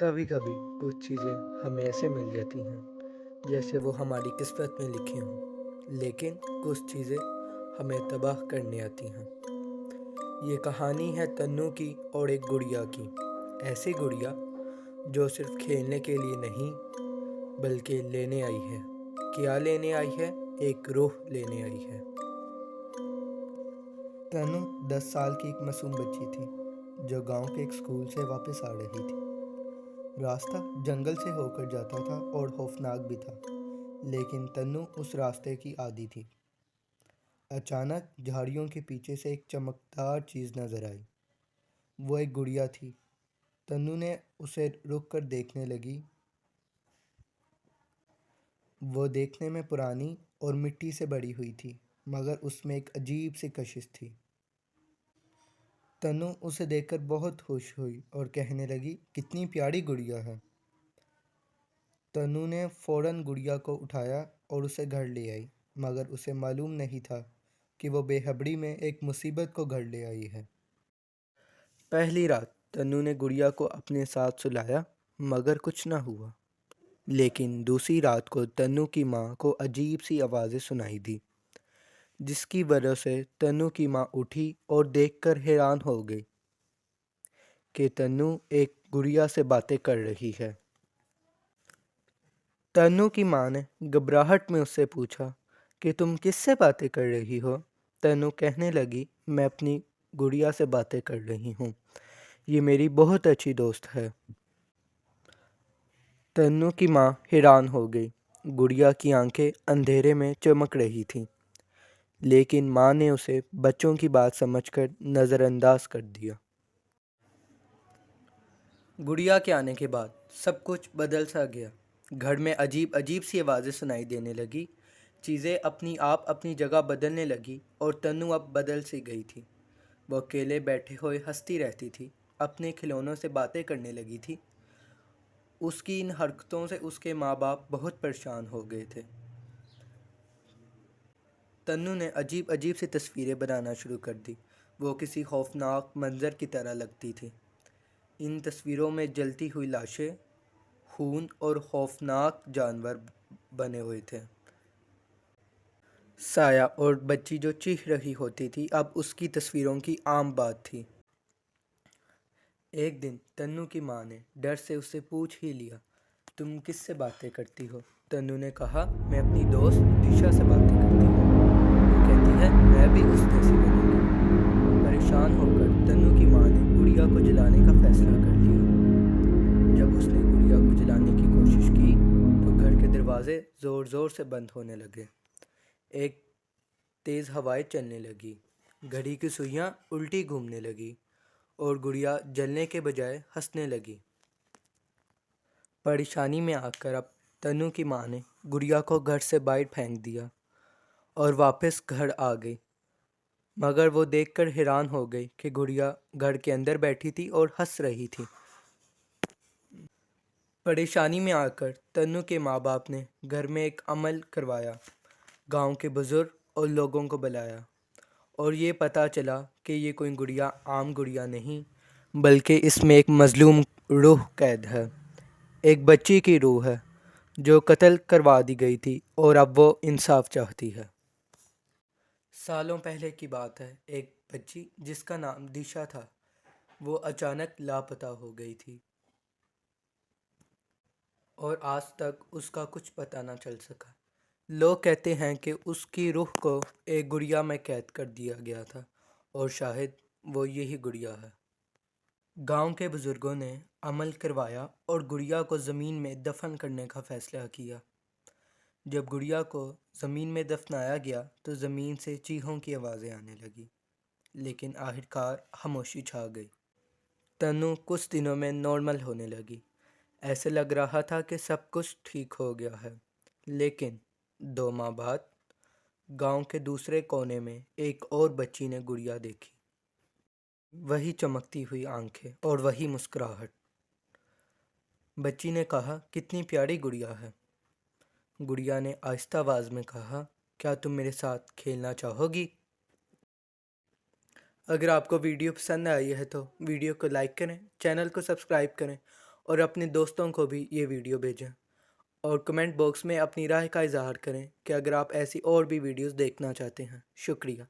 کبھی کبھی کچھ چیزیں ہمیں ایسے مل جاتی ہیں جیسے وہ ہماری قسمت میں لکھی ہوں، لیکن کچھ چیزیں ہمیں تباہ کرنے آتی ہیں۔ یہ کہانی ہے تنو کی اور ایک گڑیا کی، ایسی گڑیا جو صرف کھیلنے کے لیے نہیں بلکہ لینے آئی ہے۔ کیا لینے آئی ہے؟ ایک روح لینے آئی ہے۔ تنو 10 سال کی ایک معصوم بچی تھی جو گاؤں کے ایک اسکول سے واپس آ رہی تھی۔ راستہ جنگل سے ہو کر جاتا تھا اور خوفناک بھی تھا، لیکن تنو اس راستے کی عادی تھی۔ اچانک جھاڑیوں کے پیچھے سے ایک چمکدار چیز نظر آئی۔ وہ ایک گڑیا تھی۔ تنو نے اسے رک کر دیکھنے لگی۔ وہ دیکھنے میں پرانی اور مٹی سے بڑی ہوئی تھی، مگر اس میں ایک عجیب سی کشش تھی۔ تنو اسے دیکھ کر بہت خوش ہوئی اور کہنے لگی، کتنی پیاری گڑیا ہے۔ تنو نے فوراً گڑیا کو اٹھایا اور اسے گھر لے آئی، مگر اسے معلوم نہیں تھا کہ وہ بے خبری میں ایک مصیبت کو گھر لے آئی ہے۔ پہلی رات تنو نے گڑیا کو اپنے ساتھ سلایا، مگر کچھ نہ ہوا۔ لیکن دوسری رات کو تنو کی ماں کو عجیب سی آوازیں سنائی دی، جس کی وجہ سے تنو کی ماں اٹھی اور دیکھ کر حیران ہو گئی کہ تنو ایک گڑیا سے باتیں کر رہی ہے۔ تنو کی ماں نے گھبراہٹ میں اس سے پوچھا کہ تم کس سے باتیں کر رہی ہو؟ تنو کہنے لگی، میں اپنی گڑیا سے باتیں کر رہی ہوں، یہ میری بہت اچھی دوست ہے۔ تنو کی ماں حیران ہو گئی۔ گڑیا کی آنکھیں اندھیرے میں چمک رہی تھیں، لیکن ماں نے اسے بچوں کی بات سمجھ کر نظر انداز کر دیا۔ گڑیا کے آنے کے بعد سب کچھ بدل سا گیا۔ گھر میں عجیب عجیب سی آوازیں سنائی دینے لگی، چیزیں اپنی آپ اپنی جگہ بدلنے لگی اور تنو اب بدل سی گئی تھی۔ وہ اکیلے بیٹھے ہوئے ہنستی رہتی تھی، اپنے کھلونوں سے باتیں کرنے لگی تھی۔ اس کی ان حرکتوں سے اس کے ماں باپ بہت پریشان ہو گئے تھے۔ تنو نے عجیب عجیب سی تصویریں بنانا شروع کر دی۔ وہ کسی خوفناک منظر کی طرح لگتی تھی۔ ان تصویروں میں جلتی ہوئی لاشیں، خون اور خوفناک جانور بنے ہوئے تھے۔ سایہ اور بچی جو چیخ رہی ہوتی تھی اب اس کی تصویروں کی عام بات تھی۔ ایک دن تنو کی ماں نے ڈر سے اس سے پوچھ ہی لیا، تم کس سے باتیں کرتی ہو؟ تنو نے کہا، میں اپنی دوست دیشا سے باتیں کرتی ہوں، وہ کہتی ہے میں بھی اس جیسی بنوں گی۔ پریشان ہو کر تنو کی ماں نے گڑیا کو جلانے کا فیصلہ کر لیا۔ جب اس نے گڑیا کو جلانے کی کوشش کی تو گھر کے دروازے زور زور سے بند ہونے لگے۔ ایک تیز ہوائیں چلنے لگی، گھڑی کی سوئیاں الٹی گھومنے لگی اور گڑیا جلنے کے بجائے ہنسنے لگی۔ پریشانی میں آ کر اب تنو کی ماں نے گڑیا کو گھر سے باہر پھینک دیا اور واپس گھر آ گئی، مگر وہ دیکھ کر حیران ہو گئی کہ گڑیا گھر کے اندر بیٹھی تھی اور ہنس رہی تھی۔ پریشانی میں آ کر تنو کے ماں باپ نے گھر میں ایک عمل کروایا، گاؤں کے بزرگ اور لوگوں کو بلایا، اور یہ پتہ چلا کہ یہ کوئی گڑیا عام گڑیا نہیں بلکہ اس میں ایک مظلوم روح قید ہے، ایک بچی کی روح ہے جو قتل کروا دی گئی تھی اور اب وہ انصاف چاہتی ہے۔ سالوں پہلے کی بات ہے، ایک بچی جس کا نام دیشا تھا، وہ اچانک لاپتہ ہو گئی تھی اور آج تک اس کا کچھ پتہ نہ چل سکا۔ لوگ کہتے ہیں کہ اس کی روح کو ایک گڑیا میں قید کر دیا گیا تھا اور شاید وہ یہی گڑیا ہے۔ گاؤں کے بزرگوں نے عمل کروایا اور گڑیا کو زمین میں دفن کرنے کا فیصلہ کیا۔ جب گڑیا کو زمین میں دفنایا گیا تو زمین سے چیخوں کی آوازیں آنے لگی، لیکن آخرکار خاموشی چھا گئی۔ تنو کچھ دنوں میں نارمل ہونے لگی، ایسے لگ رہا تھا کہ سب کچھ ٹھیک ہو گیا ہے۔ لیکن 2 ماہ بعد گاؤں کے دوسرے کونے میں ایک اور بچی نے گڑیا دیکھی، وہی چمکتی ہوئی آنکھیں اور وہی مسکراہٹ۔ بچی نے کہا، کتنی پیاری گڑیا ہے۔ گڑیا نے آہستہ آواز میں کہا، کیا تم میرے ساتھ کھیلنا چاہو گی؟ اگر آپ کو ویڈیو پسند آئی ہے تو ویڈیو کو لائک کریں، چینل کو سبسکرائب کریں اور اپنے دوستوں کو بھی یہ ویڈیو بھیجیں، اور کمنٹ باکس میں اپنی رائے کا اظہار کریں کہ اگر آپ ایسی اور بھی ویڈیوز دیکھنا چاہتے ہیں۔ شکریہ۔